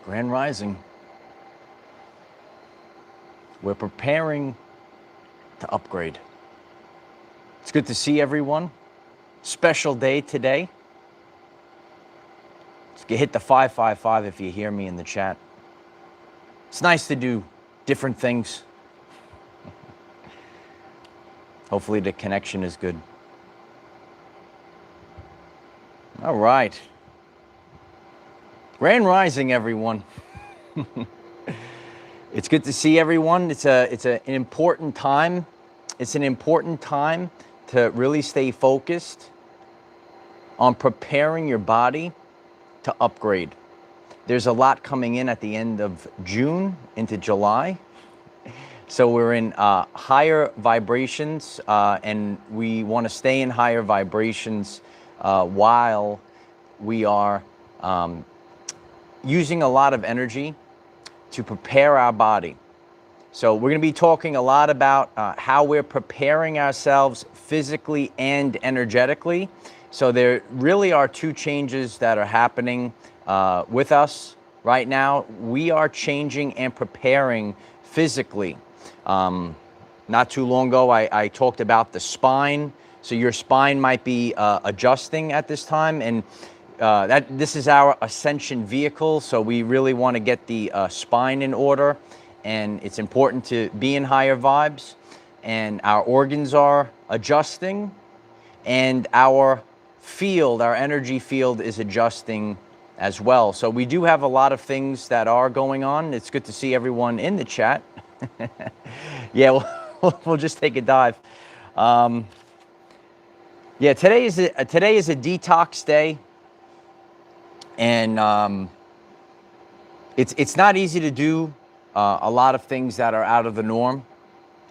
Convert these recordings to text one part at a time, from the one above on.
Grand Rising. We're preparing to upgrade. It's good to see everyone. Special day today. Let's hit the 555 if you hear me in the chat. It's nice to do different things. Hopefully the connection is good. All right. Grand Rising, everyone. It's good to see everyone. It's an important time. It's an important time to really stay focused on preparing your body to upgrade. There's a lot coming in at the end of June into July. So we're in higher vibrations, and we want to stay in higher vibrations while we are using a lot of energy to prepare our body. So we're going to be talking a lot about how we're preparing ourselves physically and energetically. So there really are two changes that are happening with us right now. We are changing and preparing physically. Not too long ago, I talked about the spine. So your spine might be adjusting at this time, and this is our ascension vehicle. So we really want to get the spine in order, and it's important to be in higher vibes, and our organs are adjusting, and our field, our energy field is adjusting as well. So we do have a lot of things that are going on. It's good to see everyone in the chat. Yeah, we'll just take a dive. Yeah, today is a detox day, and it's not easy to do a lot of things that are out of the norm,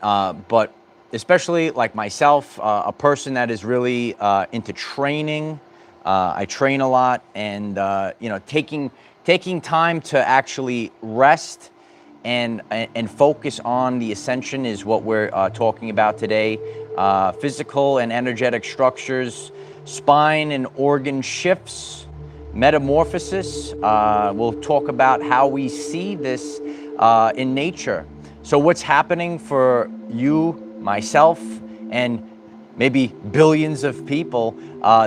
but especially like myself, a person that is really into training. I train a lot, and taking time to actually rest and focus on the ascension is what we're talking about today. Physical and energetic structures, spine and organ shifts, metamorphosis. We'll talk about how we see this in nature. So what's happening for you, myself, and maybe billions of people,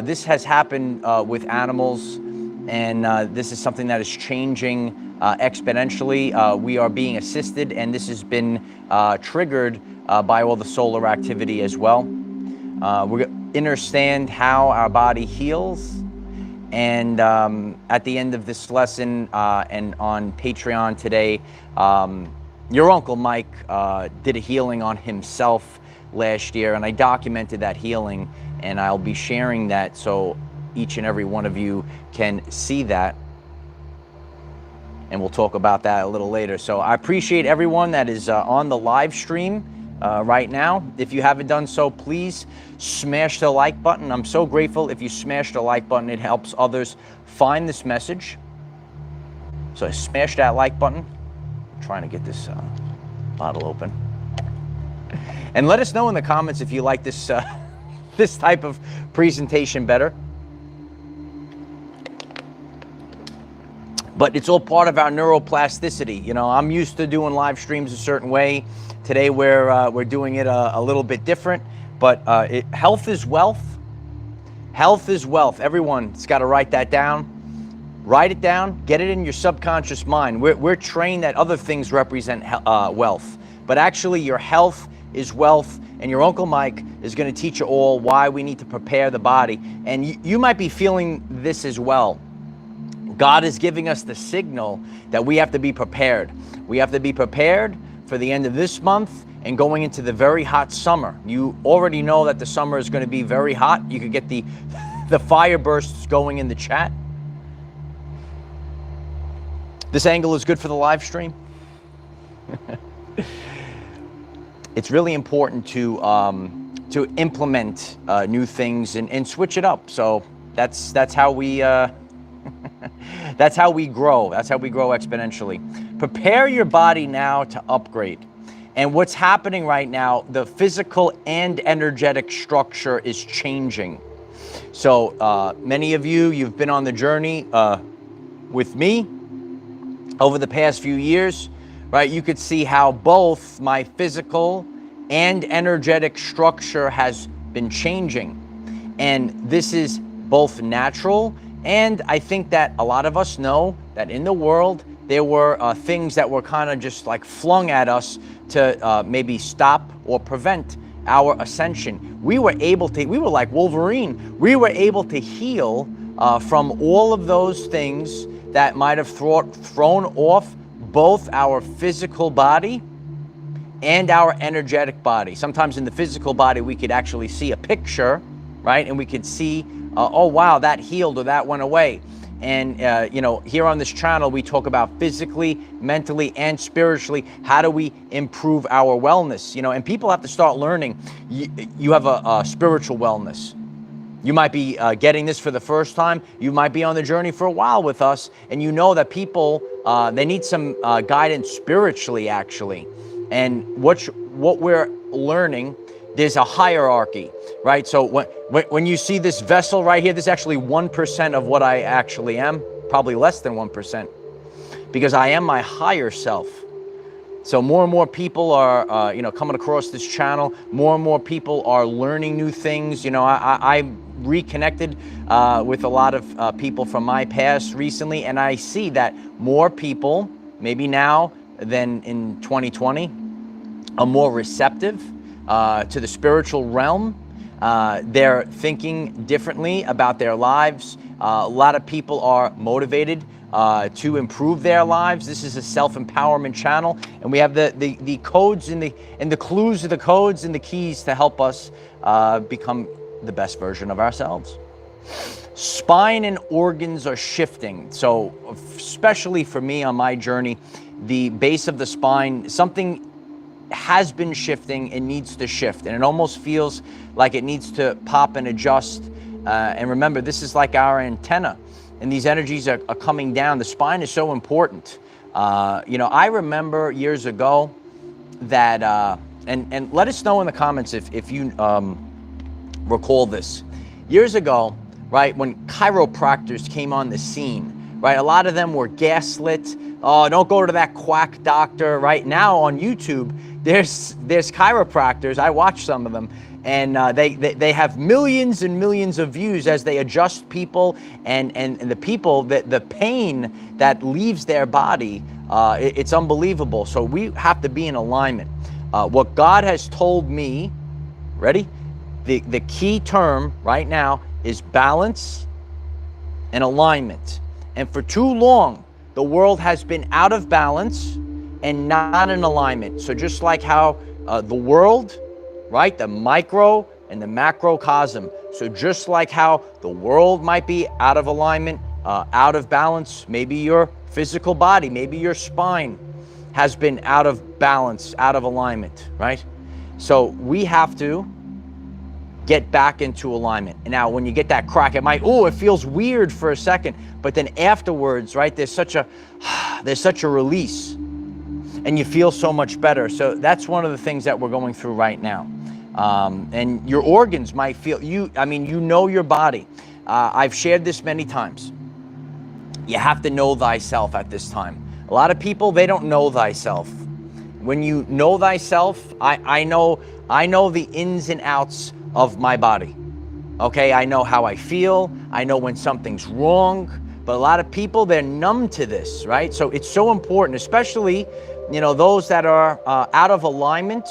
this has happened with animals, and this is something that is changing exponentially. We are being assisted, and this has been triggered by all the solar activity as well. We understand how our body heals, and at the end of this lesson and on Patreon today, your Uncle Mike did a healing on himself last year, and I documented that healing, and I'll be sharing that so each and every one of you can see that, and we'll talk about that a little later. So I appreciate everyone that is on the live stream right now. If you haven't done so, please smash the like button. I'm so grateful if you smash the like button. It helps others find this message. So smash that like button. I'm trying to get this bottle open. And let us know in the comments if you like this this type of presentation better. But it's all part of our neuroplasticity. You know, I'm used to doing live streams a certain way. Today we're doing it a little bit different. But health is wealth. Health is wealth. Everyone's got to write that down. Write it down. Get it in your subconscious mind. We're trained that other things represent wealth. But actually your health is wealth. And your Uncle Mike is going to teach you all why we need to prepare the body. And you might be feeling this as well. God is giving us the signal that we have to be prepared. We have to be prepared for the end of this month and going into the very hot summer. You already know that the summer is going to be very hot. You could get the fire bursts going in the chat. This angle is good for the live stream. It's really important to implement new things and switch it up. So that's how we that's how we grow. That's how we grow exponentially. Prepare your body now to upgrade. And what's happening right now, the physical and energetic structure is changing. So many of you, you've been on the journey with me. over the past few years, right, you could see how both my physical and energetic structure has been changing. And this is both natural, and I think that a lot of us know that in the world there were things that were kind of just like flung at us to maybe stop or prevent our ascension. We were like Wolverine, we were able to heal from all of those things that might have thrown off both our physical body and our energetic body. Sometimes in the physical body, we could actually see a picture, right? And we could see, oh, wow, that healed or that went away. And, here on this channel, we talk about physically, mentally, and spiritually, how do we improve our wellness? And people have to start learning. You have a spiritual wellness. You might be getting this for the first time. You might be on the journey for a while with us, and you know that people, they need some guidance spiritually, actually. And what we're learning, there's a hierarchy, right? So when you see this vessel right here, this is actually 1% of what I actually am, probably less than 1%, because I am my higher self. So more and more people are, coming across this channel. More and more people are learning new things. I reconnected with a lot of people from my past recently, and I see that more people, maybe now than in 2020, are more receptive to the spiritual realm. They're thinking differently about their lives. A lot of people are motivated to improve their lives. This is a self-empowerment channel, and we have the codes and the clues of the codes and the keys to help us become the best version of ourselves. Spine and organs are shifting. So especially for me on my journey, the base of the spine, something has been shifting and needs to shift, and it almost feels like it needs to pop and adjust. And remember, this is like our antenna, and these energies are coming down. The spine is so important. I remember years ago that, and let us know in the comments if you recall this. Years ago, right, when chiropractors came on the scene, right, a lot of them were gaslit. Oh, don't go to that quack doctor. Right now on YouTube, there's chiropractors. I watch some of them, and they have millions and millions of views as they adjust people and the people, that the pain that leaves their body, it's unbelievable. So we have to be in alignment. What God has told me, ready? The key term right now is balance and alignment. And for too long, the world has been out of balance and not in alignment. So just like how the world, right, the micro and the macrocosm. So just like how the world might be out of alignment, out of balance, maybe your physical body, maybe your spine has been out of balance, out of alignment, right? So we have to get back into alignment. And now when you get that crack, it feels weird for a second, but then afterwards, right, there's such a release, and you feel so much better. So that's one of the things that we're going through right now. And your organs might feel, you know your body. I've shared this many times. You have to know thyself at this time. A lot of people, they don't know thyself. When you know thyself, I know the ins and outs of my body. Okay, I know how I feel. I know when something's wrong. But a lot of people, they're numb to this, right? So it's so important, especially, those that are out of alignment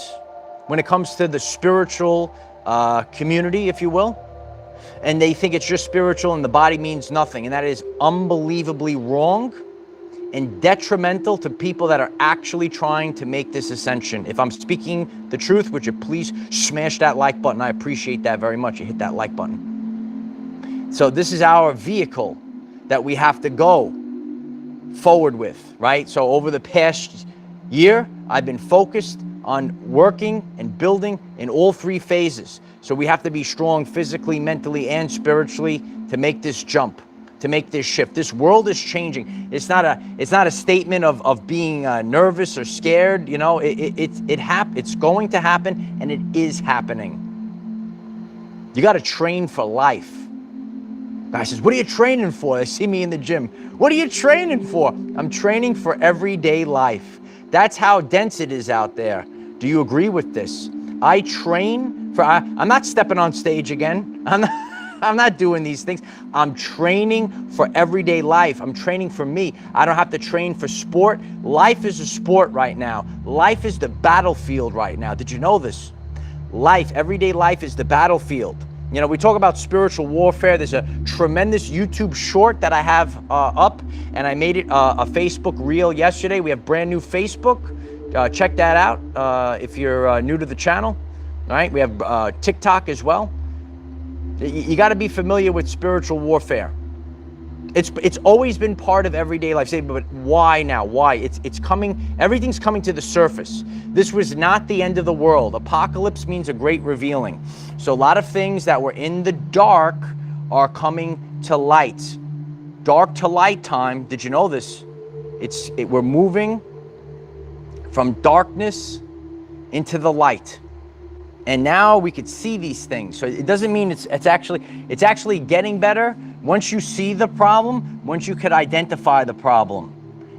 when it comes to the spiritual community, if you will. And they think it's just spiritual and the body means nothing. And that is unbelievably wrong and detrimental to people that are actually trying to make this ascension. If I'm speaking the truth, would you please smash that like button? I appreciate that very much. You hit that like button. So this is our vehicle that we have to go forward with, right? So over the past year, I've been focused on working and building in all three phases. So we have to be strong physically, mentally, and spiritually to make this jump, to make this shift. This world is changing. It's not a statement of being nervous or scared. It's going to happen, and it is happening. You got to train for life. Guy says, what are you training for? They see me in the gym. What are you training for? I'm training for everyday life. That's how dense it is out there. Do you agree with this? I train for, I'm not stepping on stage again. I'm not doing these things. I'm training for everyday life. I'm training for me. I don't have to train for sport. Life is a sport right now. Life is the battlefield right now. Did you know this? Life, everyday life is the battlefield. You know, we talk about spiritual warfare. There's a tremendous YouTube short that I have up, and I made it a Facebook reel yesterday. We have brand new Facebook. Check that out if you're new to the channel. All right, we have TikTok as well. You got to be familiar with spiritual warfare. It's always been part of everyday life. Say, but why now? Why? It's coming. Everything's coming to the surface. This was not the end of the world. Apocalypse means a great revealing. So a lot of things that were in the dark are coming to light. Dark to light time. Did you know this? We're moving from darkness into the light. And now we could see these things. So it doesn't mean it's actually getting better. Once you see the problem, once you could identify the problem,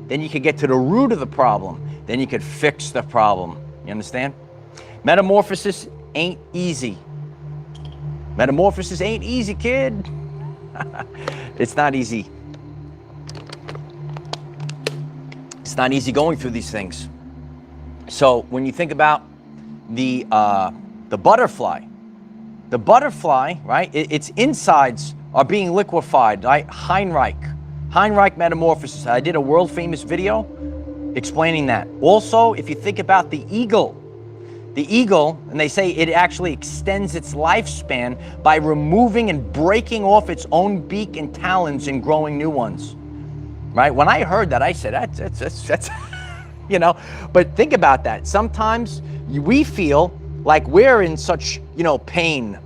then you could get to the root of the problem. Then you could fix the problem. You understand? Metamorphosis ain't easy. Metamorphosis ain't easy, kid. It's not easy. It's not easy going through these things. So when you think about the butterfly, right? Its insides are being liquefied, right? Heinrich metamorphosis. I did a world famous video explaining that. Also, if you think about the eagle, and they say it actually extends its lifespan by removing and breaking off its own beak and talons and growing new ones, right? When I heard that, I said, that's you know, but think about that. Sometimes we feel like we're in such, pain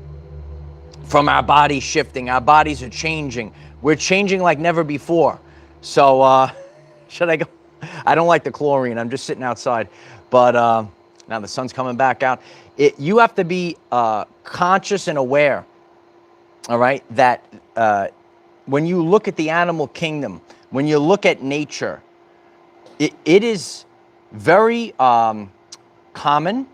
from our body shifting. Our bodies are changing. We're changing like never before. So, should I go? I don't like the chlorine. I'm just sitting outside. But now the sun's coming back out. You have to be conscious and aware, all right, that when you look at the animal kingdom, when you look at nature, it is very common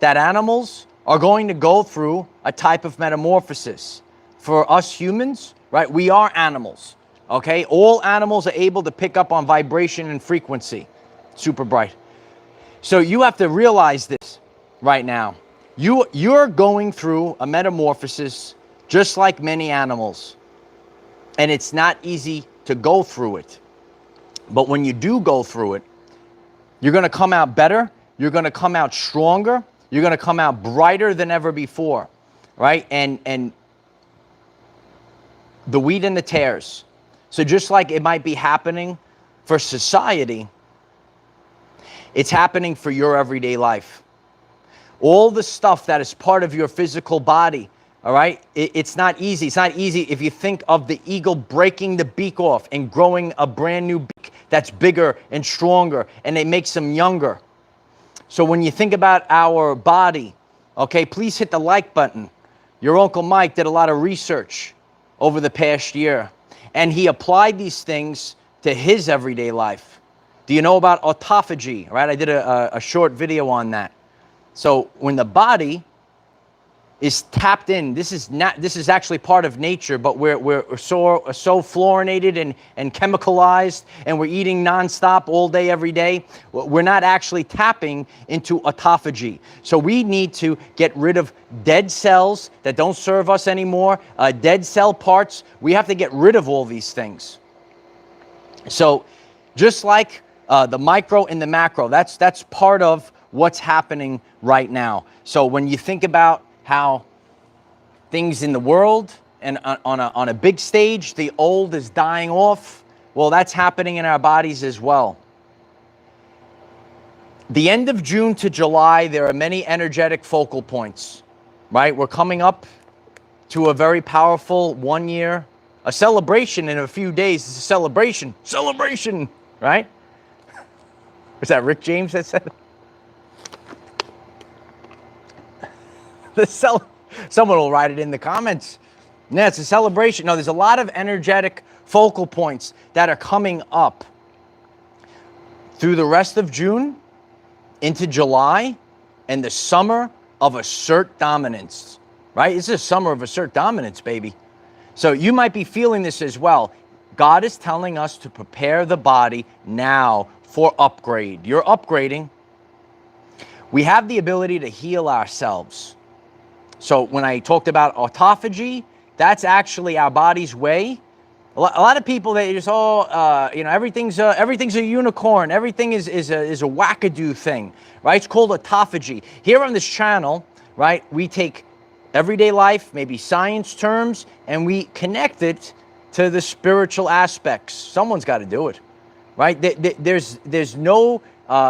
that animals are going to go through a type of metamorphosis. For us humans, right, we are animals, okay? All animals are able to pick up on vibration and frequency. Super bright. So you have to realize this right now. You're going through a metamorphosis just like many animals. And it's not easy to go through it. But when you do go through it, you're going to come out better. You're going to come out stronger. You're going to come out brighter than ever before, right? And the wheat and the tares. So just like it might be happening for society, it's happening for your everyday life. All the stuff that is part of your physical body, all right? It's not easy. It's not easy if you think of the eagle breaking the beak off and growing a brand new beak that's bigger and stronger, and it makes them younger. So when you think about our body, okay, please hit the like button. Your Uncle Mike did a lot of research over the past year, and he applied these things to his everyday life. Do you know about autophagy, right? I did a short video on that. So when the body is tapped in, this is actually part of nature, but we're so fluorinated and chemicalized, and we're eating nonstop all day, every day. We're not actually tapping into autophagy. So we need to get rid of dead cells that don't serve us anymore, dead cell parts. We have to get rid of all these things. So just like the micro and the macro, that's part of what's happening right now. So when you think about how things in the world and on a big stage, the old is dying off, well, that's happening in our bodies as well. The end of June to July, there are many energetic focal points, right? We're coming up to a very powerful 1 year, a celebration in a few days. It's a celebration, right? Was that Rick James that said it? Someone will write it in the comments. Yeah, it's a celebration. No, there's a lot of energetic focal points that are coming up through the rest of June into July and the summer of assert dominance, right? It's a summer of assert dominance, baby. So you might be feeling this as well. God is telling us to prepare the body now for upgrade. You're upgrading. We have the ability to heal ourselves. So when I talked about autophagy, that's actually our body's way. A lot of people, they just, everything's a unicorn. Everything is a wackadoo thing, right? It's called autophagy. Here on this channel, right, we take everyday life, maybe science terms, and we connect it to the spiritual aspects. Someone's got to do it, right? There's no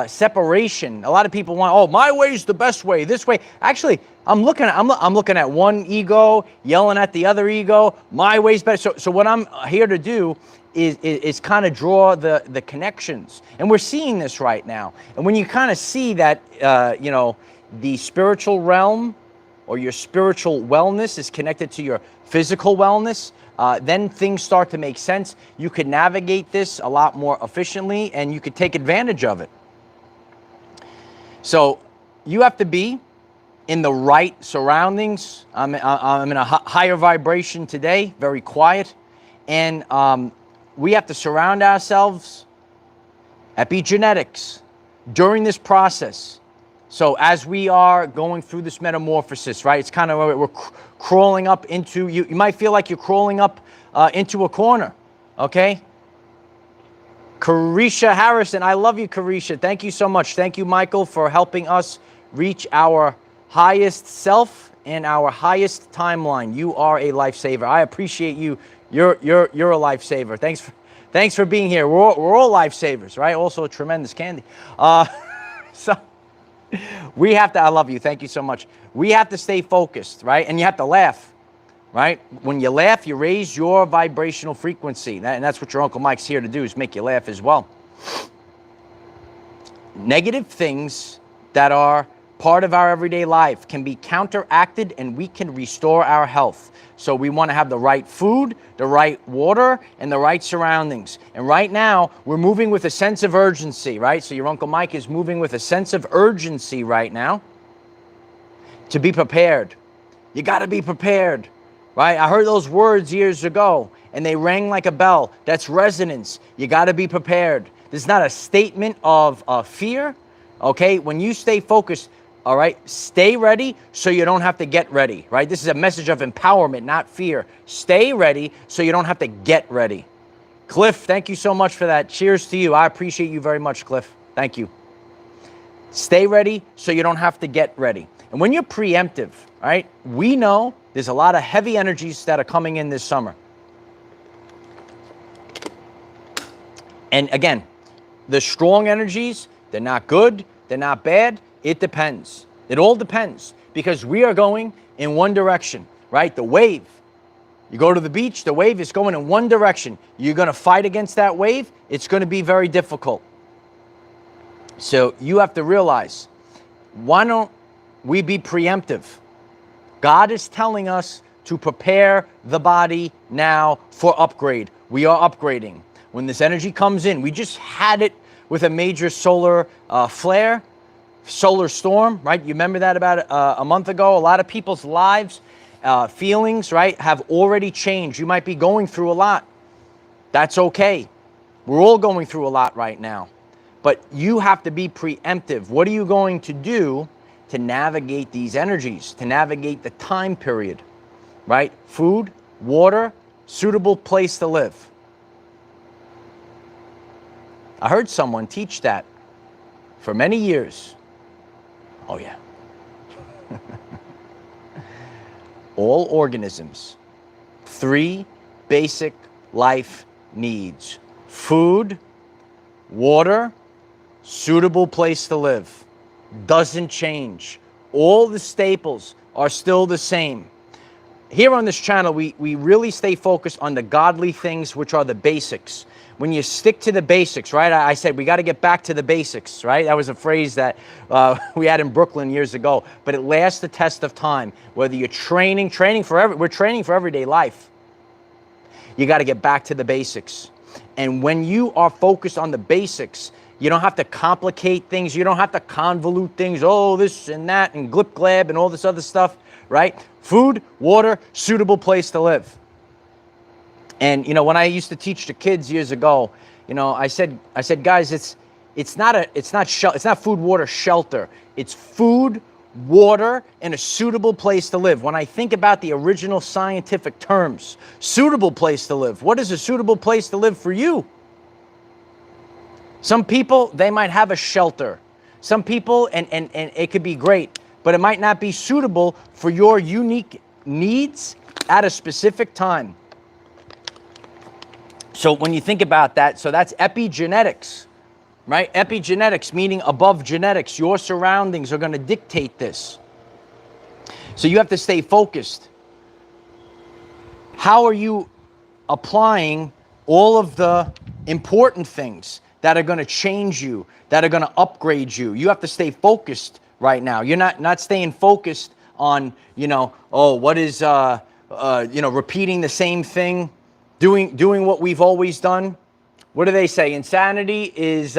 separation. A lot of people want, oh, my way's the best way, this way. Actually, I'm looking at one ego yelling at the other ego. My way's better. So what I'm here to do is kind of draw the connections, and we're seeing this right now. And when you kind of see that, the spiritual realm or your spiritual wellness is connected to your physical wellness, then things start to make sense. You could navigate this a lot more efficiently, and you could take advantage of it. So you have to be in the right surroundings. I'm in a higher vibration today, very quiet. And we have to surround ourselves, epigenetics, during this process. So as we are going through this metamorphosis, right, it's kind of, we're crawling up into, you might feel like you're crawling up into a corner, okay? Carisha Harrison, I love you, Carisha. Thank you so much. Thank you, Michael, for helping us reach our highest self and our highest timeline. You are a lifesaver. I appreciate you. You're a lifesaver. Thanks for being here. We're all lifesavers, right? Also a tremendous candy. So we have to, I love you. Thank you so much. We have to stay focused, right? And you have to laugh, right? When you laugh, you raise your vibrational frequency. And that's what your Uncle Mike's here to do, is make you laugh as well. Negative things that are part of our everyday life can be counteracted, and we can restore our health. So we want to have the right food, the right water, and the right surroundings. And right now, we're moving with a sense of urgency, right? So your Uncle Mike is moving with a sense of urgency right now to be prepared. You got to be prepared, right? I heard those words years ago, and they rang like a bell. That's resonance. You got to be prepared. This is not a statement of fear, okay? When you stay focused, all right, stay ready so you don't have to get ready, right? This is a message of empowerment, not fear. Stay ready so you don't have to get ready. Cliff, thank you so much for that. Cheers to you. I appreciate you very much, Cliff. Thank you. Stay ready so you don't have to get ready. And when you're preemptive, right, we know there's a lot of heavy energies that are coming in this summer. And again, the strong energies, they're not good, they're not bad. It depends. It all depends, because we are going in one direction, right? The wave. You go to the beach, the wave is going in one direction. You're going to fight against that wave. It's going to be very difficult. So you have to realize, why don't we be preemptive? God is telling us to prepare the body now for upgrade. We are upgrading. When this energy comes in, we just had it with a major solar flare. Solar storm, right? You remember that about a month ago? A lot of people's lives, feelings, right, have already changed. You might be going through a lot. That's okay. We're all going through a lot right now. But you have to be preemptive. What are you going to do to navigate these energies, to navigate the time period, right? Food, water, suitable place to live. I heard someone teach that for many years. Oh, yeah. All organisms, 3 basic life needs: food, water, suitable place to live. Doesn't change. All the staples are still the same. Here on this channel, we really stay focused on the godly things, which are the basics. when you stick to the basics, right? I said we got to get back to the basics, right? That was a phrase that we had in Brooklyn years ago, but it lasts the test of time. Whether you're training we're training for everyday life. You got to get back to the basics. And when you are focused on the basics, you don't have to complicate things. You don't have to convolute things. Oh, this and that and glip glab and all this other stuff, right? Food, water, suitable place to live. And, you know, when I used to teach the kids years ago, you know, I said, guys, it's not food, water, shelter. It's food, water, and a suitable place to live. When I think about the original scientific terms, suitable place to live. What is a suitable place to live for you? Some people, they might have a shelter. Some people, and it could be great, but it might not be suitable for your unique needs at a specific time. So when you think about that, so that's epigenetics, right? Epigenetics, meaning above genetics. Your surroundings are going to dictate this. So you have to stay focused. How are you applying all of the important things that are going to change you, that are going to upgrade you? You have to stay focused right now. You're not staying focused on, you know, oh, what is, you know, repeating the same thing, doing what we've always done. What do they say? Insanity is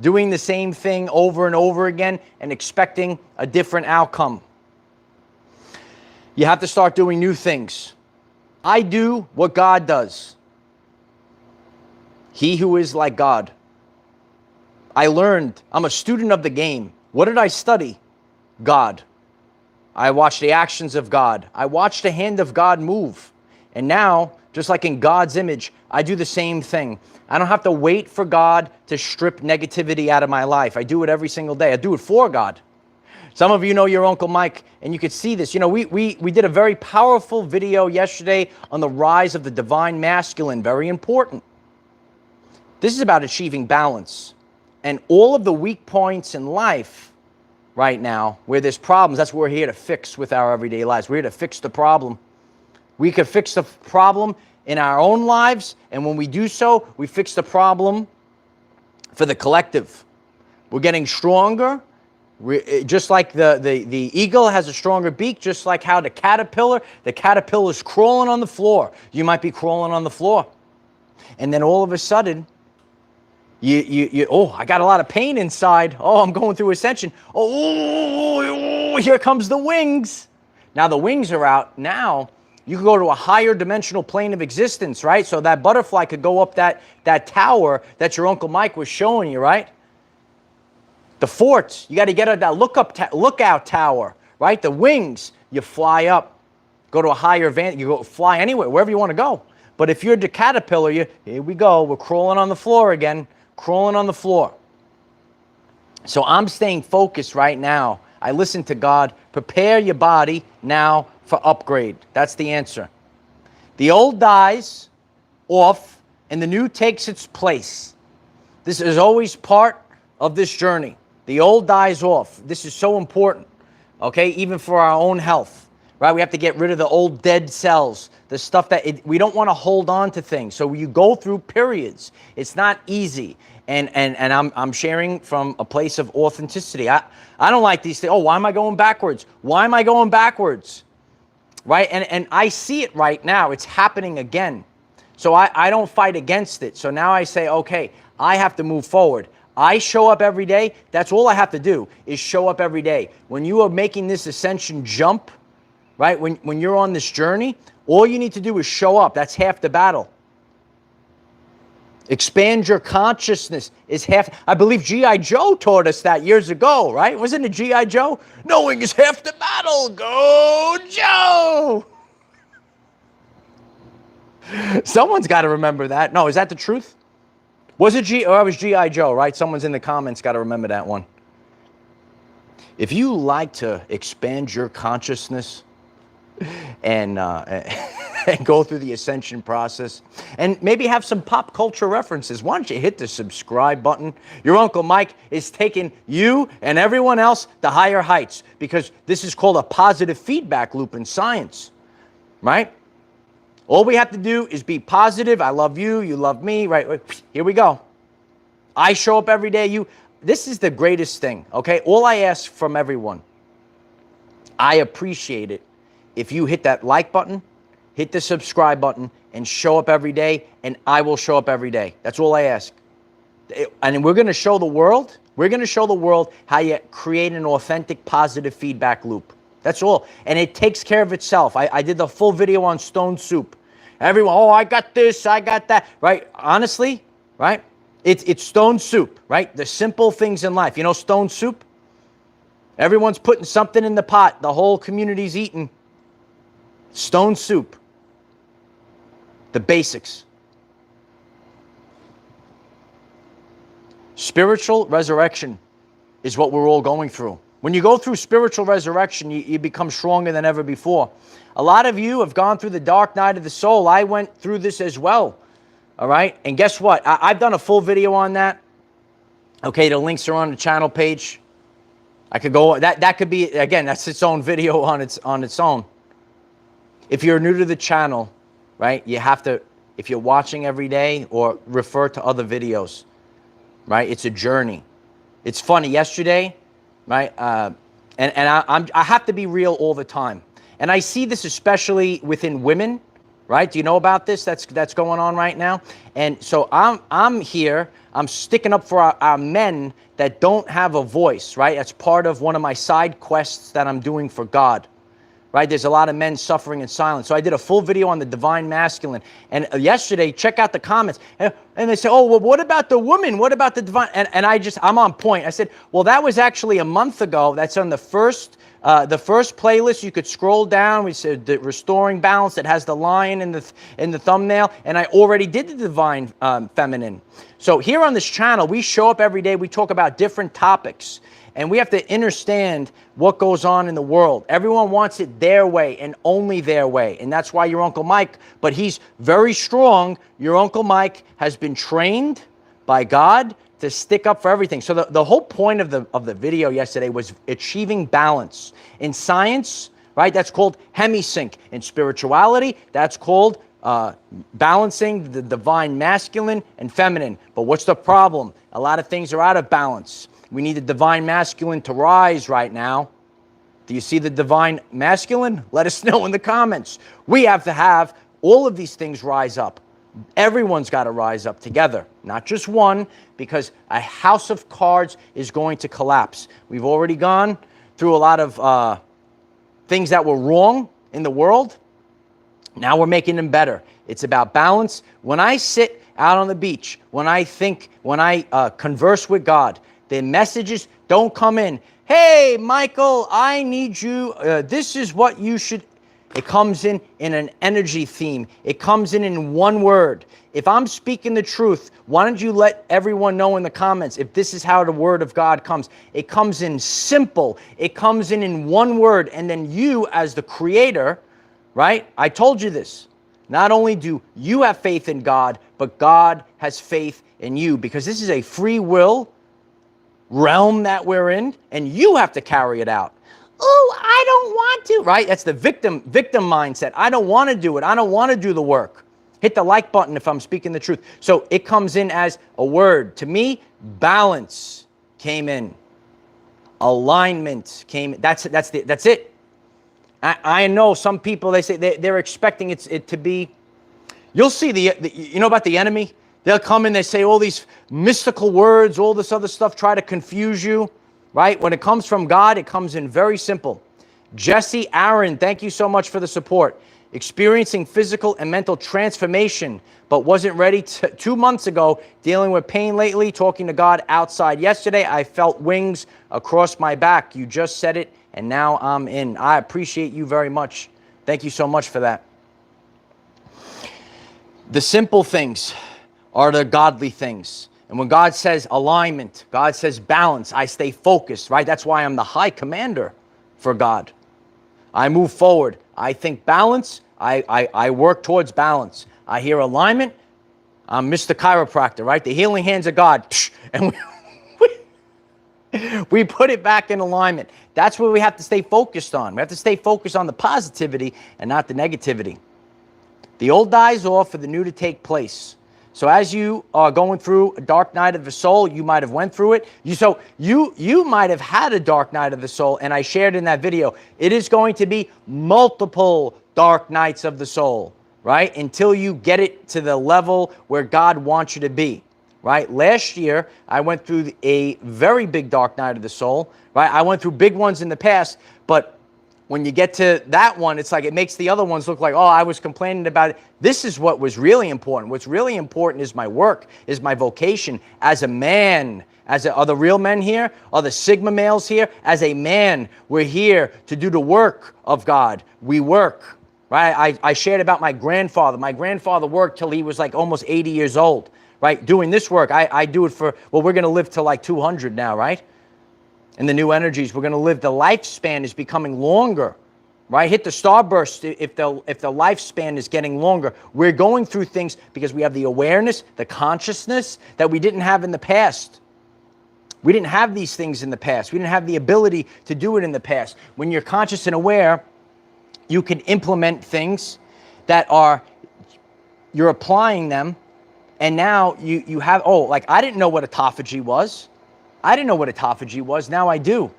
doing the same thing over and over again and expecting a different outcome. You have to start doing new things. I do what God does. He who is like God. I learned, I'm a student of the game. What did I study? God. I watched the actions of God. I watched the hand of God move. And now, just like in God's image, I do the same thing. I don't have to wait for God to strip negativity out of my life. I do it every single day. I do it for God. Some of you know your Uncle Mike, and you could see this. You know, we did a very powerful video yesterday on the rise of the divine masculine. Very important. This is about achieving balance. And all of the weak points in life right now, where there's problems, that's what we're here to fix with our everyday lives. We're here to fix the problem. We could fix the problem in our own lives, and when we do so, we fix the problem for the collective. We're getting stronger, just like the eagle has a stronger beak, just like how the caterpillar's crawling on the floor. You might be crawling on the floor, and then all of a sudden, oh, I got a lot of pain inside. Oh, I'm going through ascension. Oh, here comes the wings. Now the wings are out. Now you can go to a higher dimensional plane of existence, right? So that butterfly could go up that tower that your Uncle Mike was showing you, right? The forts, you got to get at that lookout tower, right? The wings, you fly up, go to a higher vantage, you go fly anywhere, wherever you want to go. But if you're the caterpillar, here we go, we're crawling on the floor again, crawling on the floor. So I'm staying focused right now. I listen to God. Prepare your body now for upgrade. That's the answer. The old dies off and the new takes its place. This is always part of this journey. The old dies off. This is so important, okay, even for our own health, right? We have to get rid of the old dead cells, the stuff that we don't want to hold on to things. So you go through periods. It's not easy. And I'm sharing from a place of authenticity. I don't like these things. Oh, why am I going backwards? Why am I going backwards? Right? And I see it right now. It's happening again. So I don't fight against it. So now I say, okay, I have to move forward. I show up every day. That's all I have to do is show up every day. When you are making this ascension jump, right? When you're on this journey, all you need to do is show up. That's half the battle. Expand your consciousness is half. I believe G.I. Joe taught us that years ago, right? Wasn't it G.I. Joe? Knowing is half the battle. Go Joe! Someone's got to remember that. No, is that the truth? Was it it was G.I. Joe, right? Someone's in the comments got to remember that one. If you like to expand your consciousness and go through the ascension process and maybe have some pop culture references, why don't you hit the subscribe button? Your Uncle Mike is taking you and everyone else to higher heights because this is called a positive feedback loop in science, right? All we have to do is be positive. I love you. You love me. Right? Here we go. I show up every day. This is the greatest thing. Okay. All I ask from everyone, I appreciate it if you hit that like button, hit the subscribe button, and show up every day, and I will show up every day. That's all I ask. And we're going to show the world, how you create an authentic, positive feedback loop. That's all. And it takes care of itself. I did the full video on stone soup. Everyone, oh, I got this, I got that, right? Honestly, right? It's stone soup, right? The simple things in life. You know stone soup? Everyone's putting something in the pot. The whole community's eating. Stone soup. The basics. Spiritual resurrection is what we're all going through. When you go through spiritual resurrection, you become stronger than ever before. A lot of you have gone through the dark night of the soul. I went through this as well. All right? And guess what? I've done a full video on that. Okay, the links are on the channel page. I could go, that could be, again, that's its own video on its own. If you're new to the channel, right, you have to, if you're watching every day, or refer to other videos, right? It's a journey. It's funny. Yesterday, right, I have to be real all the time. And I see this especially within women, right? Do you know about this? That's going on right now. And so I'm here. I'm sticking up for our men that don't have a voice, right? That's part of one of my side quests that I'm doing for God, right? There's a lot of men suffering in silence. So I did a full video on the divine masculine. And yesterday, check out the comments. And they say, oh, well, what about the woman? What about the divine? And I'm on point. I said, well, that was actually a month ago. That's on the first playlist. You could scroll down. We said the restoring balance. It has the lion in the thumbnail. And I already did the divine feminine. So here on this channel, we show up every day. We talk about different topics. And we have to understand what goes on in the world. Everyone wants it their way and only their way. And that's why your Uncle Mike, but he's very strong. Your Uncle Mike has been trained by God to stick up for everything. So the whole point of the video yesterday was achieving balance. In science, right, that's called hemisync. In spirituality, that's called balancing the divine masculine and feminine. But what's the problem? A lot of things are out of balance. We need the divine masculine to rise right now. Do you see the divine masculine? Let us know in the comments. We have to have all of these things rise up. Everyone's got to rise up together, not just one, because a house of cards is going to collapse. We've already gone through a lot of things that were wrong in the world. Now we're making them better. It's about balance. When I sit out on the beach, when I think, when I converse with God, the messages don't come in. Hey, Michael, I need you. This is what you should. It comes in an energy theme. It comes in one word. If I'm speaking the truth, why don't you let everyone know in the comments if this is how the word of God comes? It comes in simple. It comes in one word. And then you, as the creator, right? I told you this. Not only do you have faith in God, but God has faith in you, because this is a free will realm that we're in, and you have to carry it out. Oh, I don't want to, right? That's the victim mindset. I don't want to do it. I don't want to do the work. Hit the like button if I'm speaking the truth. So it comes in as a word. To me, balance came in. Alignment came in. That's it. I know some people, they say they're expecting it to be. You'll see you know about the enemy? They'll come in, they say all these mystical words, all this other stuff, try to confuse you, right? When it comes from God, it comes in very simple. Jesse Aaron, thank you so much for the support. Experiencing physical and mental transformation, but wasn't ready 2 months ago, dealing with pain lately, talking to God outside. Yesterday, I felt wings across my back. You just said it, and now I'm in. I appreciate you very much. Thank you so much for that. The simple things are the godly things. And when God says alignment, God says balance, I stay focused, right? That's why I'm the high commander for God. I move forward. I think balance. I work towards balance. I hear alignment. I'm Mr. Chiropractor, right? The healing hands of God. And we put it back in alignment. That's what we have to stay focused on. We have to stay focused on the positivity and not the negativity. The old dies off for the new to take place. So as you are going through a dark night of the soul, you might have went through it. You might have had a dark night of the soul, and I shared in that video, it is going to be multiple dark nights of the soul, right? Until you get it to the level where God wants you to be, right? Last year, I went through a very big dark night of the soul, right? I went through big ones in the past, but when you get to that one, it's like it makes the other ones look like, oh, I was complaining about it. This is what was really important. What's really important is my work, is my vocation as a man. Are the real men here? Are the Sigma males here? As a man, we're here to do the work of God. We work, right? I shared about my grandfather. My grandfather worked till he was like almost 80 years old, right? Doing this work. I do it for, well, we're going to live till like 200 now, right? And the new energies, we're going to live. The lifespan is becoming longer, right? Hit the starburst if the lifespan is getting longer. We're going through things because we have the awareness, the consciousness that we didn't have in the past. We didn't have these things in the past. We didn't have the ability to do it in the past. When you're conscious and aware, you can implement things that you're applying them, and now you have, oh, like I didn't know what autophagy was. I didn't know what autophagy was. Now I do.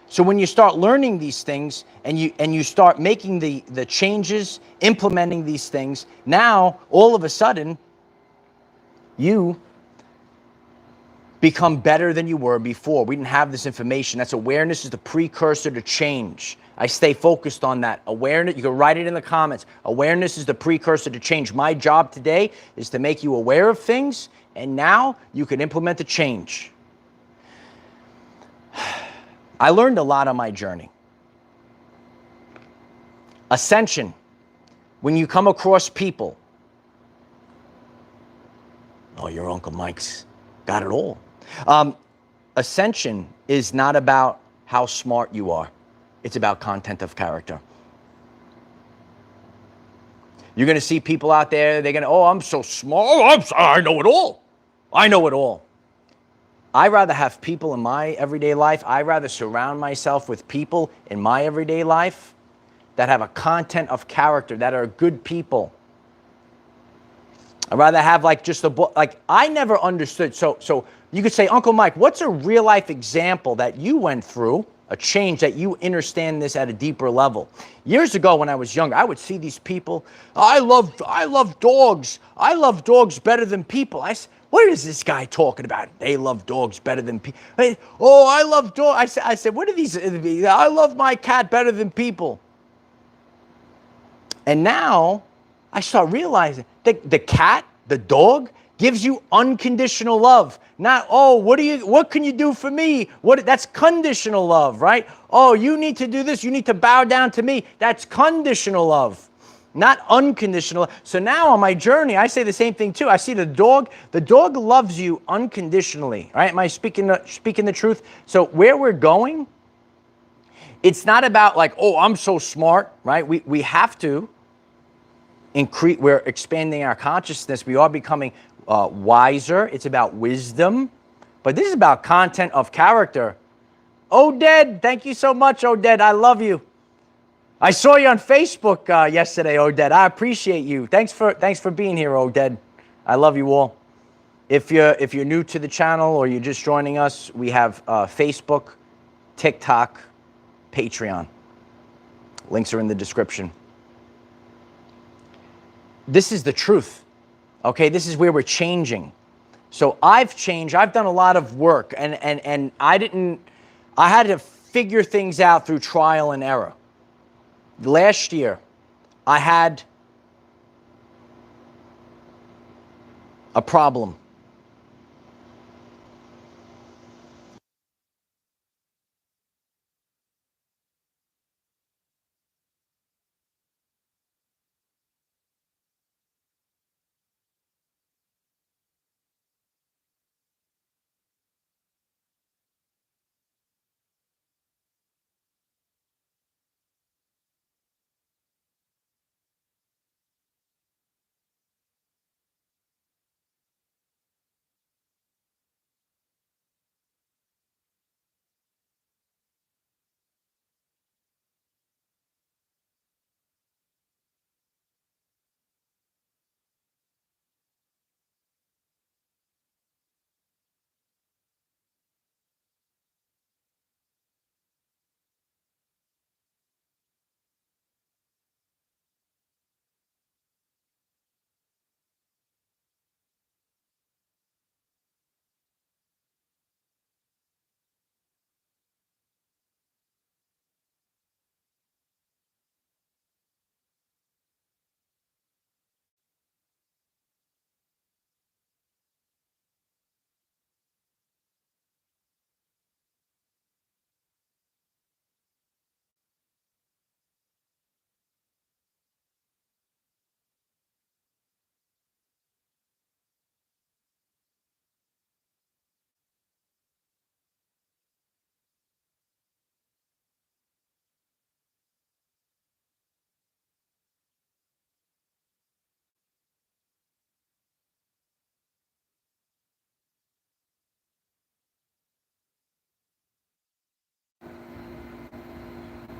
So when you start learning these things and you start making the changes, implementing these things, now all of a sudden you become better than you were before. We didn't have this information. That's awareness is the precursor to change. I stay focused on that. Awareness, you can write it in the comments. Awareness is the precursor to change. My job today is to make you aware of things, and now you can implement the change. I learned a lot on my journey. Ascension, when you come across people, oh, your Uncle Mike's got it all. Ascension is not about how smart you are. It's about content of character. You're going to see people out there, they're going to, oh, I'm so smart. I know it all. I know it all. I'd rather have people in my everyday life. I'd rather surround myself with people in my everyday life that have a content of character, that are good people. I'd rather have like just a book. Like I never understood. So you could say, Uncle Mike, what's a real life example that you went through, a change that you understand this at a deeper level? Years ago when I was younger, I would see these people. I love dogs. I love dogs better than people. What is this guy talking about? They love dogs better than people. Oh, I love dogs. I said, what are these? I love my cat better than people. And now I start realizing that the cat, the dog, gives you unconditional love. Not, oh, what can you do for me? That's conditional love, right? Oh, you need to do this. You need to bow down to me. That's conditional love, not unconditional. So now on my journey, I say the same thing too. I see the dog loves you unconditionally, right? Am I speaking the truth? So where we're going, it's not about like, oh, I'm so smart, right? We have to increase, we're expanding our consciousness. We are becoming wiser. It's about wisdom, but this is about content of character. Oded, thank you so much, Oded. I love you. I saw you on Facebook yesterday, Oded. I appreciate you. Thanks for being here, Oded. I love you all. If you're new to the channel or you're just joining us, we have Facebook, TikTok, Patreon. Links are in the description. This is the truth. Okay, this is where we're changing. So I've changed. I've done a lot of work, and I had to figure things out through trial and error. Last year, I had a problem.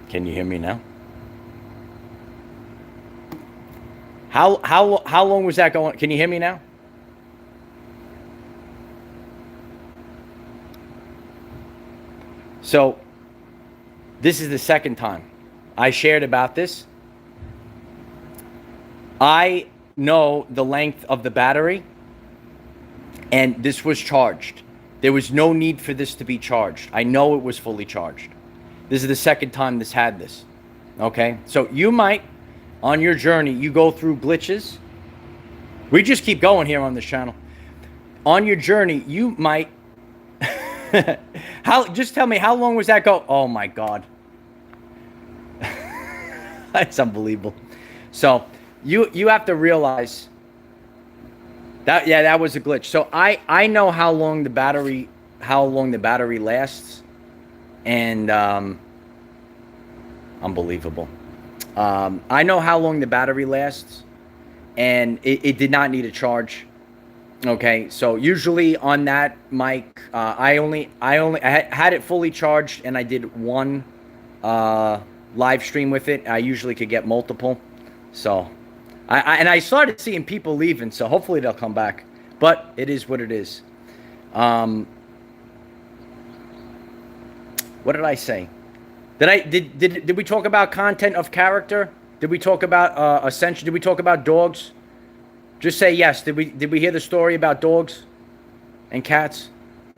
Can you hear me now? How long was that going? Can you hear me now? So this is the second time I shared about this. I know the length of the battery, and this was charged. There was no need for this to be charged. I know it was fully charged. This is the second time this had this. Okay, so you might, on your journey, you go through glitches. We just keep going here on this channel. On your journey, you might. Just tell me, how long was that go? Oh my God. That's unbelievable. So you have to realize that, yeah, that was a glitch. So I know how long the battery lasts, and unbelievable. I know how long the battery lasts, and it did not need a charge. Okay, so usually on that mic, I had it fully charged, and I did one live stream with it. I usually could get multiple. So I started seeing people leaving, so hopefully they'll come back. But it is what it is. What did I say? Did we talk about content of character? Did we talk about ascension? Did we talk about dogs? Just say yes. Did we hear the story about dogs and cats?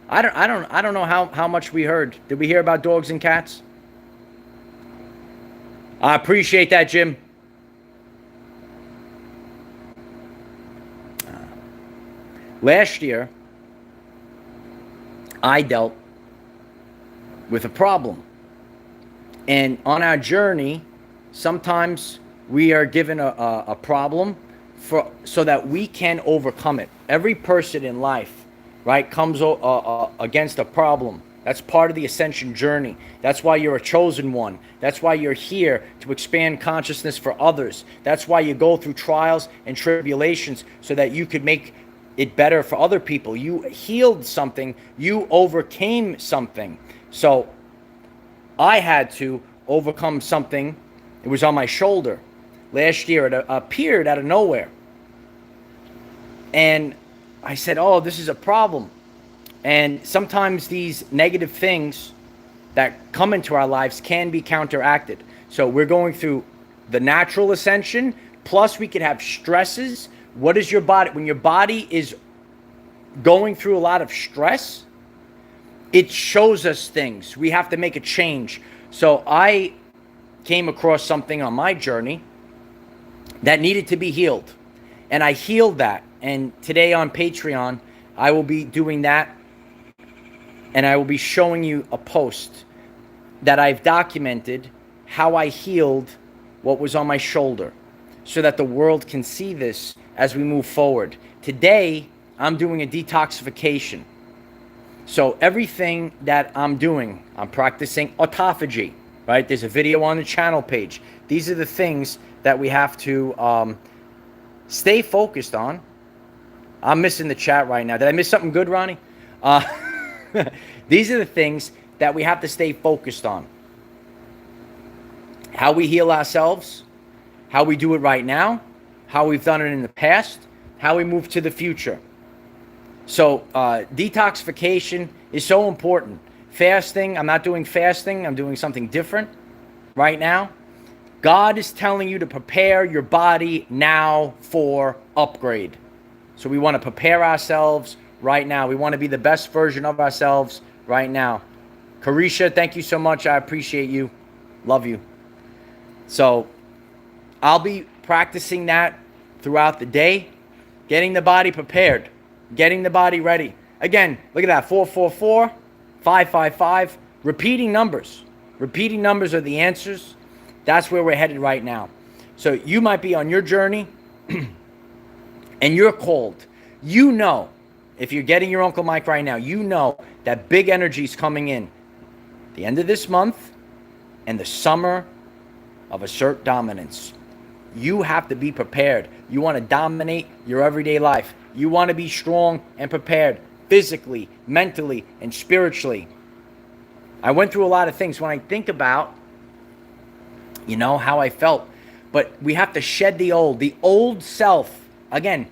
I don't know how much we heard. Did we hear about dogs and cats? I appreciate that, Jim. Last year, I dealt with a problem. And on our journey, sometimes we are given a problem so that we can overcome it. Every person in life, right, comes against a problem. That's part of the ascension journey. That's why you're a chosen one. That's why you're here, to expand consciousness for others. That's why you go through trials and tribulations, so that you could make it better for other people. You healed something. You overcame something. So I had to overcome something. It was on my shoulder. Last year, it appeared out of nowhere. And I said, oh, this is a problem. And sometimes these negative things that come into our lives can be counteracted. So we're going through the natural ascension, plus we could have stresses. What is your body? When your body is going through a lot of stress, it shows us things. We have to make a change. So I came across something on my journey that needed to be healed. And I healed that. And today on Patreon, I will be doing that. And I will be showing you a post that I've documented how I healed what was on my shoulder, so that the world can see this as we move forward. Today, I'm doing a detoxification. So everything that I'm doing, I'm practicing autophagy, right? There's a video on the channel page. These are the things that we have to stay focused on. I'm missing the chat right now. Did I miss something good, Ronnie? These are the things that we have to stay focused on. How we heal ourselves, how we do it right now, how we've done it in the past, how we move to the future. So detoxification is so important. Fasting, I'm not doing fasting. I'm doing something different right now. God is telling you to prepare your body now for upgrade. So we want to prepare ourselves right now. We want to be the best version of ourselves right now. Carisha, thank you so much. I appreciate you. Love you. So I'll be practicing that throughout the day, getting the body prepared, getting the body ready. Again, look at that, 444, 555, repeating numbers. Repeating numbers are the answers. That's where we're headed right now. So you might be on your journey and you're called. You know, if you're getting your Uncle Mike right now, you know that big energy is coming in the end of this month and the summer of assert dominance. You have to be prepared. You want to dominate your everyday life. You want to be strong and prepared physically, mentally, and spiritually. I went through a lot of things. When I think about you know, how I felt. But we have to shed the old self. Again,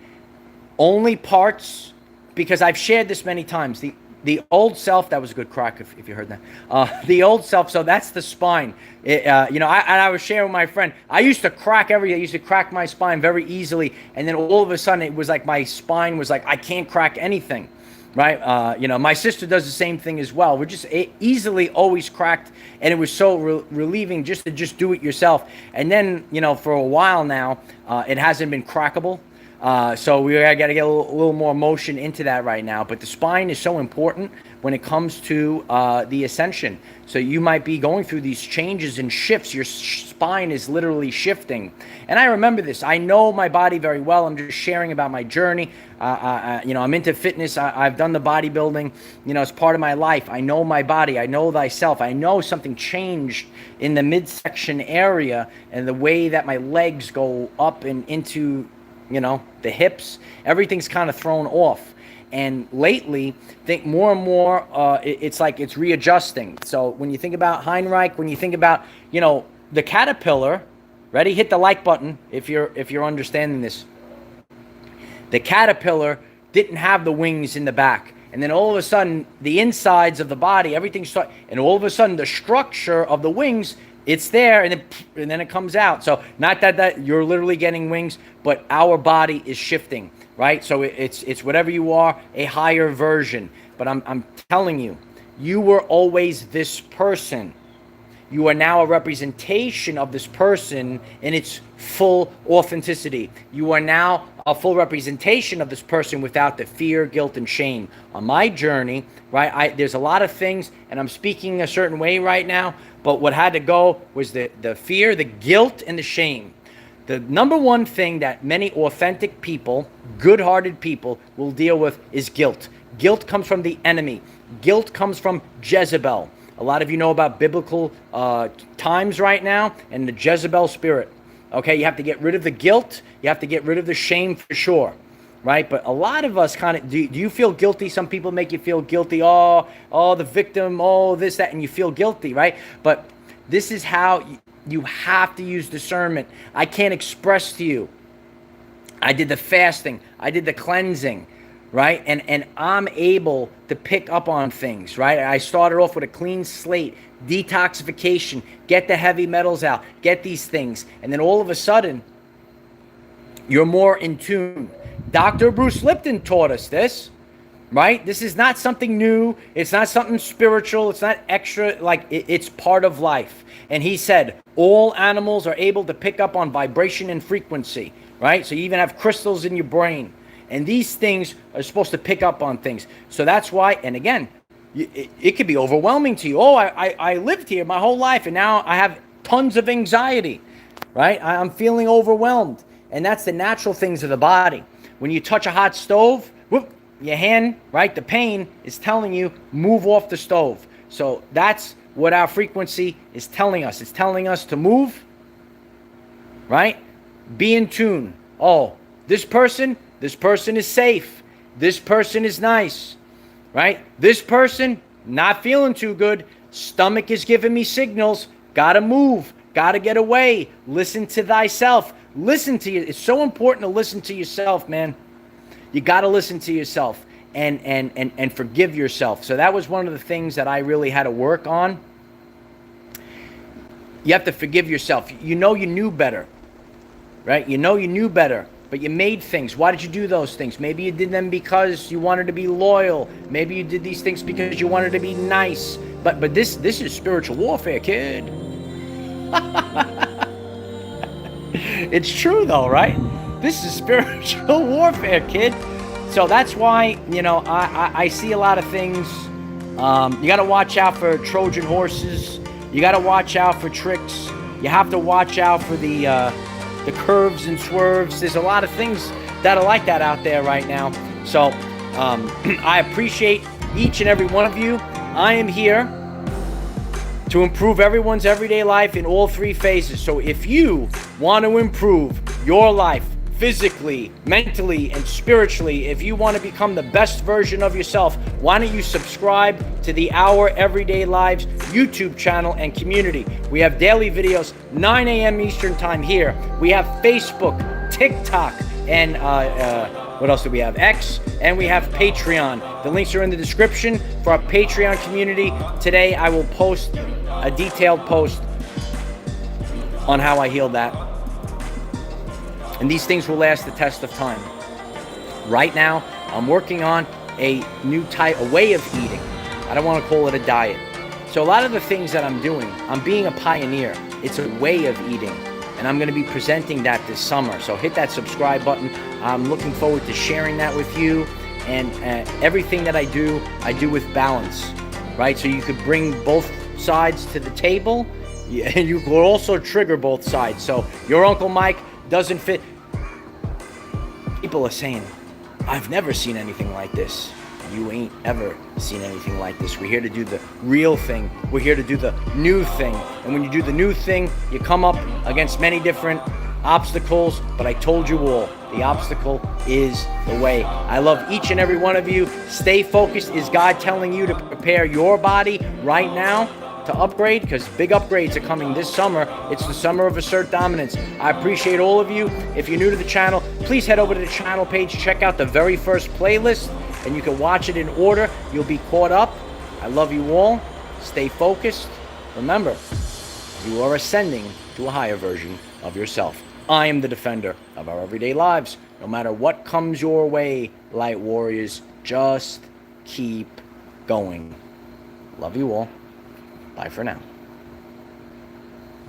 only parts, because I've shared this many times. The old self, that was a good crack if you heard that. The old self, so that's the spine. You know, I was sharing with my friend, I used to crack everything. I used to crack my spine very easily. And then all of a sudden, it was like my spine was like, I can't crack anything. Right? You know, my sister does the same thing as well. We're just easily always cracked, and it was so relieving just to do it yourself. And then, you know, for a while now, it hasn't been crackable. So we got to get a little more motion into that right now. But the spine is so important when it comes to the ascension. So you might be going through these changes and shifts. Your spine is literally shifting. And I remember this. I know my body very well. I'm just sharing about my journey. You know, I'm into fitness. I've done the bodybuilding, you know, as part of my life. I know my body. I know thyself. I know something changed in the midsection area and the way that my legs go up and into, you know, the hips. Everything's kind of thrown off. And lately, think more and more, it's like it's readjusting. So when you think about Heinrich, when you think about, you know, the caterpillar, ready? Hit the like button if you're understanding this. The caterpillar didn't have the wings in the back. And then all of a sudden, the insides of the body, everything starts, and all of a sudden, the structure of the wings, it's there, and then it comes out. So not that you're literally getting wings, but our body is shifting, right? So it's whatever you are, a higher version. But I'm telling you, you were always this person. You are now a representation of this person in its full authenticity. You are now a full representation of this person without the fear, guilt, and shame. On my journey, right, there's a lot of things, and I'm speaking a certain way right now, but what had to go was the fear, the guilt, and the shame. The number one thing that many authentic people, good-hearted people, will deal with is guilt. Guilt comes from the enemy. Guilt comes from Jezebel. A lot of you know about biblical times right now and the Jezebel spirit. Okay, you have to get rid of the guilt. You have to get rid of the shame for sure, right? But a lot of us kind of, do you feel guilty? Some people make you feel guilty. Oh, the victim, oh, this, that, and you feel guilty, right? But this is how you have to use discernment. I can't express to you. I did the fasting. I did the cleansing. Right? And I'm able to pick up on things, right? I started off with a clean slate, detoxification, get the heavy metals out, get these things. And then all of a sudden, you're more in tune. Dr. Bruce Lipton taught us this, right? This is not something new. It's not something spiritual. It's not extra, like it's part of life. And he said, all animals are able to pick up on vibration and frequency, right? So you even have crystals in your brain. And these things are supposed to pick up on things. So that's why, and again, it could be overwhelming to you. Oh, I lived here my whole life, and now I have tons of anxiety, right? I'm feeling overwhelmed. And that's the natural things of the body. When you touch a hot stove, whoop, your hand, right, the pain is telling you, move off the stove. So that's what our frequency is telling us. It's telling us to move, right? Be in tune. Oh, this person is safe. This person is nice, right? This person, not feeling too good. Stomach is giving me signals. Gotta move. Gotta get away. Listen to thyself. Listen to you. It's so important to listen to yourself, man. You gotta listen to yourself and forgive yourself. So that was one of the things that I really had to work on. You have to forgive yourself. You know you knew better, right? You know you knew better. But you made things. Why did you do those things? Maybe you did them because you wanted to be loyal. Maybe you did these things because you wanted to be nice. But this is spiritual warfare, kid. It's true though, right? This is spiritual warfare, kid. So that's why, you know, I see a lot of things. You got to watch out for Trojan horses. You got to watch out for tricks. You have to watch out for the curves and swerves. There's a lot of things that are like that out there right now. So I appreciate each and every one of you. I am here to improve everyone's everyday life in all three phases. So if you want to improve your life physically, mentally, and spiritually, if you want to become the best version of yourself, why don't you subscribe to the Our Everyday Lives YouTube channel and community? We have daily videos, 9 a.m. Eastern time here. We have Facebook, TikTok, and what else do we have? X, and we have Patreon. The links are in the description for our Patreon community. Today, I will post a detailed post on how I healed that. And these things will last the test of time. Right now, I'm working on a new type, a way of eating. I don't want to call it a diet. So a lot of the things that I'm doing, I'm being a pioneer. It's a way of eating. And I'm going to be presenting that this summer. So hit that subscribe button. I'm looking forward to sharing that with you. And everything that I do with balance, right? So you could bring both sides to the table. And you could also trigger both sides. So your Uncle Mike doesn't fit. People are saying, I've never seen anything like this. You ain't ever seen anything like this. We're here to do the real thing. We're here to do the new thing. And when you do the new thing, you come up against many different obstacles, but I told you all, the obstacle is the way. I love each and every one of you. Stay focused. Is God telling you to prepare your body right now to upgrade? Because big upgrades are coming this summer. It's the summer of assert dominance. I appreciate all of you. If you're new to the channel, please head over to the channel page, check out the very first playlist, and you can watch it in order. You'll be caught up. I love you all. Stay focused. Remember, you are ascending to a higher version of yourself. I am the defender of our everyday lives. No matter what comes your way, light warriors, just keep going. Love you all. Bye for now.